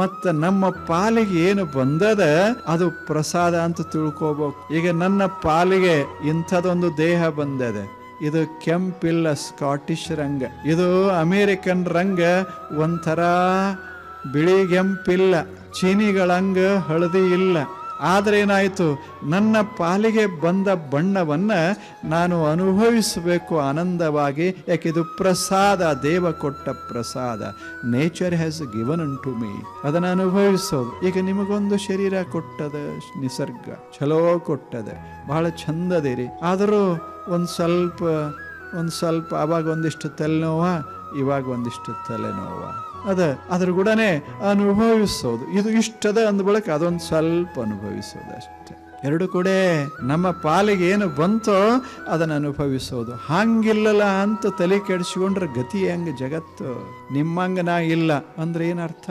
ಮತ್ತ ನಮ್ಮ ಪಾಲಿಗೆ ಏನು ಬಂದದ ಅದು ಪ್ರಸಾದ ಅಂತ ತಿಳ್ಕೋಬೇಕು. ಈಗ ನನ್ನ ಪಾಲಿಗೆ ಇಂಥದೊಂದು ದೇಹ ಬಂದದೆ, ಇದು ಕೆಂಪಿಲ್ಲ ಸ್ಕಾಟಿಷ್ ರಂಗ, ಇದು ಅಮೇರಿಕನ್ ರಂಗ ಒಂಥರ ಬಿಳಿಗೆಂಪಿಲ್ಲ, ಚೀನಿಗಳಂಗ ಹಳದಿ ಇಲ್ಲ. ಆದರೆ ಏನಾಯಿತು, ನನ್ನ ಪಾಲಿಗೆ ಬಂದ ಬಣ್ಣವನ್ನ ನಾನು ಅನುಭವಿಸಬೇಕು ಆನಂದವಾಗಿ. ಯಾಕಿದು ಪ್ರಸಾದ, ದೇವ ಕೊಟ್ಟ ಪ್ರಸಾದ. Nature has given unto me, ಅದನ್ನು ಅನುಭವಿಸೋದು. ಈಗ ನಿಮಗೊಂದು ಶರೀರ ಕೊಟ್ಟದ ನಿಸರ್ಗ, ಚಲೋ ಕೊಟ್ಟದೆ, ಬಹಳ ಚಂದದಿರಿ. ಆದರೂ ಒಂದು ಸ್ವಲ್ಪ ಅವಾಗ ಒಂದಿಷ್ಟು ತಲೆನೋವ, ಇವಾಗ ಒಂದಿಷ್ಟು ತಲೆನೋವ. ಅದ್ರ ಕೂಡನೆ ಅನುಭವಿಸೋದು. ಇದು ಇಷ್ಟದ ಅಂದ ಬಳಿಕ ಅದೊಂದು ಸ್ವಲ್ಪ ಅನುಭವಿಸೋದು ಅಷ್ಟೆ. ಎರಡು ಕೂಡ ನಮ್ಮ ಪಾಲಿಗೆ ಏನು ಬಂತೋ ಅದನ್ನು ಅನುಭವಿಸೋದು. ಹಂಗಿಲ್ಲಲ್ಲ ಅಂತ ತಲೆ ಕೆಡಿಸ್ಕೊಂಡ್ರೆ ಗತಿ ಹೆಂಗೆ ಜಗತ್ತು? ನಿಮ್ಮಂಗ ನಾ ಇಲ್ಲ ಅಂದ್ರೆ ಏನರ್ಥ?